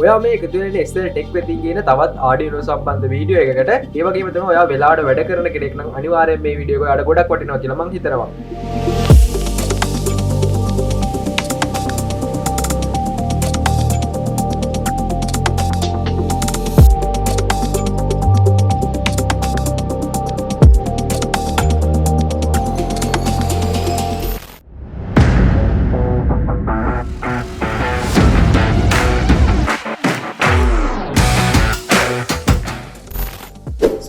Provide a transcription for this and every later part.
ඔයා මේ එකතු වෙන්නේ SLTech වෙතින් කියන තවත් Arduino සම්බන්ධ වීඩියෝ එකකට. ඒ වගේම තමයි ඔයා වෙලාවට වැඩ කරන කෙනෙක් නම් අනිවාර්යෙන් මේ වීඩියෝ එක ඔයාලට ගොඩක් වටිනවා කියලා මම හිතනවා.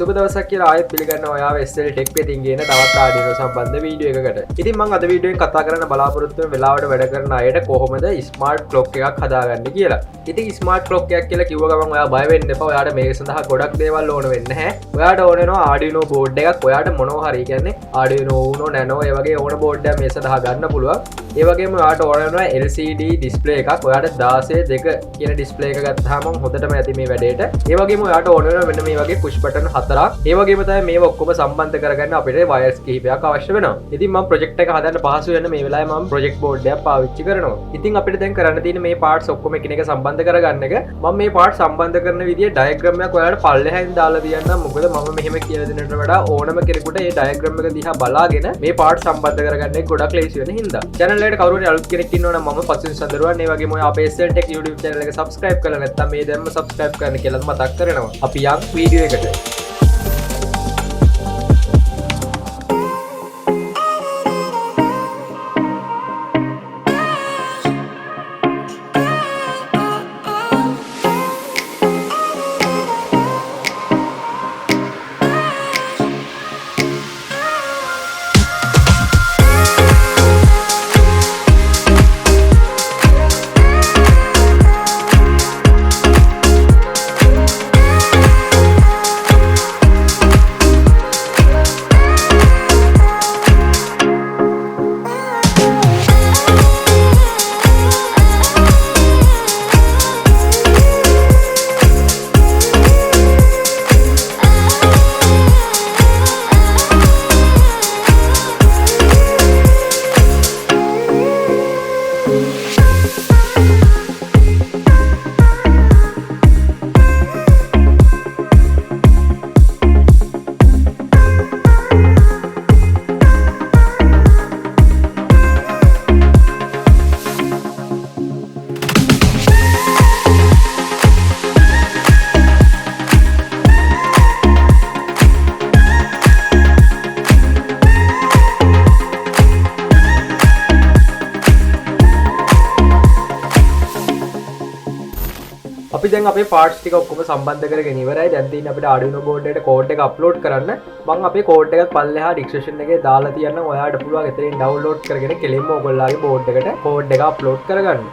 සුබ දවසක් කියලා ආයෙත් පිළිගන්නවා ඔයාව SLTech වෙතින් කියන තවත් Arduino සම්බන්ධ වීඩියෝ එකකට. ඉතින් මම අද වීඩියෝ එකෙන් කතා කරන්න බලාපොරොත්තු වෙන වෙලාවට වැඩ කරන අයට කොහොමද ස්මාර්ට් ක්ලොක් එකක් හදාගන්නේ කියලා. ඉතින් ස්මාර්ට් ක්ලොක් එකක් කියලා කිව්ව ගමන් ඔයා බය වෙන්න එපා. ඔයාට මේක සඳහා ගොඩක් දේවල් ඕන වෙන්නේ නැහැ. ඔයාට ඕන වෙනවා Arduino board එකක්. ඔයාට මොනවා හරි කියන්නේ Arduino Uno Nano ඒ වගේ ඕන board එකක් මේ සඳහා ගන්න පුළුවන්. ඒ වගේම ඔයාට ඕන වෙනවා LCD display එකක්. ඔයාට 16:2 කියන display එක ගත්තාම හොඳටම ඇති මේ වැඩේට. ඒ වගේම ඔයාට ඕන වෙනවා මෙන්න මේ වගේ push button 4ක්. ඒ වගේම තමයි මේව ඔක්කොම සම්බන්ධ කරගන්න අපිට වයර්ස් කිහිපයක් අවශ්‍ය වෙනවා. ඉතින් මම ප්‍රොජෙක්ට් එක හදන්න පහසු වෙන මේ වෙලාවේ මම ප්‍රොජෙක්ට් බෝඩ් එකක් පාවිච්චි කරනවා. ඉතින් අපිට දැන් කරන්න තියෙන්නේ මේ පාර්ට්ස් ඔක්කොම එකිනෙක සම්බන්ධ කරගන්න එක. මම මේ පාර්ට් සම්බන්ධ කරන විදිය ඩයග්‍රෑම් එකක් ඔයාලට පල්ලෙහායින් දාලා තියන්නම්. මොකද මම මෙහෙම කියලා දෙන්නට වඩා ඕනම කෙනෙකුට මේ ඩයග්‍රෑම් එක දිහා බලාගෙන මේ පාර්ට් සම්බන්ධ කරගන්න එක ගොඩක් ලේසි වෙන හින්දා. channel එකට කවුරු හරි අලුත් කෙනෙක් ඉන්නවා නම් මම පස්සෙන් සඳරුවන්. ඒ වගේම ඔය අපේ SLTech YouTube channel එක subscribe කරලා නැත්නම් මේ දැම්ම subscribe කරන්න කියලා මතක් කරනවා. අපි යන් වීඩියෝ එකට. අපි දැන් අපේ පාර්ට්ස් ටික ඔක්කොම සම්බන්ධ කරගෙන ඉවරයි. දැන් තියෙන්නේ අපිට Arduino board එකට කෝඩ් එක අප්ලෝඩ් කරන්න. මම අපේ කෝඩ් එකත් පල්ලෙහා ඩිස්ක්‍රිප්ෂන් එකේ දාලා තියන්නම්. ඔයාලට පුළුවන් එතනින් ඩවුන්ලෝඩ් කරගෙන කෙලින්ම ඔයගොල්ලෝගේ board එකට කෝඩ් එක අප්ලෝඩ් කරගන්න.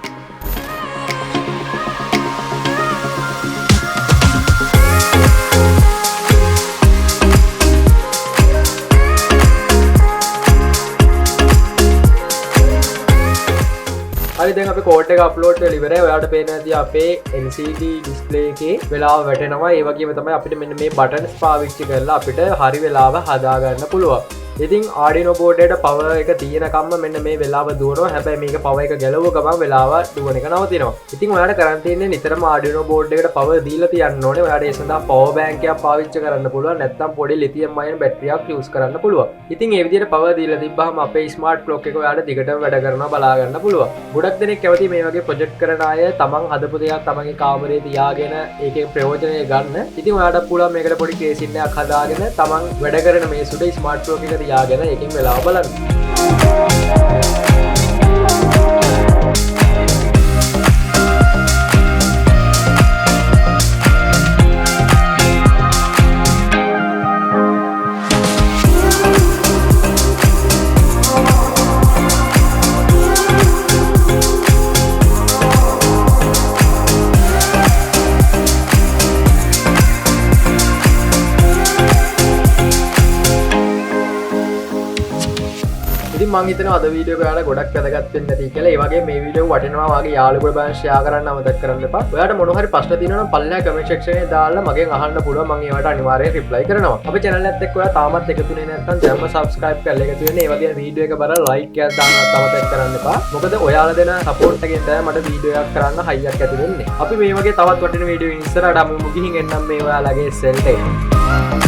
හරි දැන් අපි කෝඩ් එක අප්ලෝඩ් කරලා ඉවරයි. ඔයාලට පේනවා ඇති අපේ LCD display එකේ වෙලාව වැටෙනවා. ඒ වගේම තමයි අපිට මෙන්න මේ buttons පාවිච්චි කරලා අපිට හරි වෙලාව හදා ගන්න පුළුවන්. ඉතින් Arduino board එකට power එක තියෙනකම්ම මෙන්න මේ වෙලාව දුවනවා. හැබැයි මේක power එක ගැලවුව ගමන් වෙලාව දුවන එක නවතිනවා. ඉතින් ඔයාලට කරන් තියෙන්නේ නිතරම Arduino board එකට power දීලා තියන්න ඕනේ. ඔයාලට ඒ සඳහා power bank එකක් පාවිච්චි කරන්න පුළුවන්. නැත්නම් පොඩි lithium ion battery එකක් use කරන්න පුළුවන්. ඉතින් මේ විදිහට power දීලා තිබ්බහම අපේ smart clock එක ඔයාලට දිගටම වැඩ කරනවා බලා ගන්න පුළුවන්. ගොඩක් දෙනෙක් කැමති මේ වගේ project කරන අය තමන් හදපු දෙයක් තමන්ගේ කාමරේ තියාගෙන ඒකෙන් ප්‍රයෝජනය ගන්න. ඉතින් ඔයාලට පුළුවන් මේකට පොඩි කේසින් එකක් හදාගෙන තමන් වැඩ කරන මේ සුඩ smart clock එක තියාගෙන ඒකෙන් වෙලාව බලන්න. ඉතින් මං හිතනවා අද වීඩියෝ එක ඔයාලට ගොඩක් වැදගත් වෙන්න ඇති කියලා. ඒ වගේ මේ වීඩියෝ වටිනවා වගේ යාළුවෝ බලන් ෂෙයා කරන්න අමතක කරන්න එපා. ඔයාලට මොන හරි ප්‍රශ්න තියෙනවා නම් පල්ලෙහා කමෙන්ට් සෙක්ෂන් එකේ දාලා මගෙන් අහන්න පුළුවන්. මම ඒවට අනිවාර්යයෙන් රිප්ලයි කරනවා. අපේ channel එකත් එක්ක ඔයා තාමත් එකතු වෙන්නේ නැත්නම් දැන්ම subscribe කරලා එකතු වෙන්න. ඒ වගේ වීඩියෝ එක බලලා like එකක් දාන්නත් අමතක කරන්න එපා. මොකද ඔයාලා දෙන support එකෙන් තමයි මට වීඩියෝ එකක් කරන්න හයියක් ඇති වෙන්නේ. අපි මේ වගේ තවත් වටින වීඩියෝ ඉස්සරහට අමුමු ගිහින් එන්නම් මේ ඔයාලගේ SLTech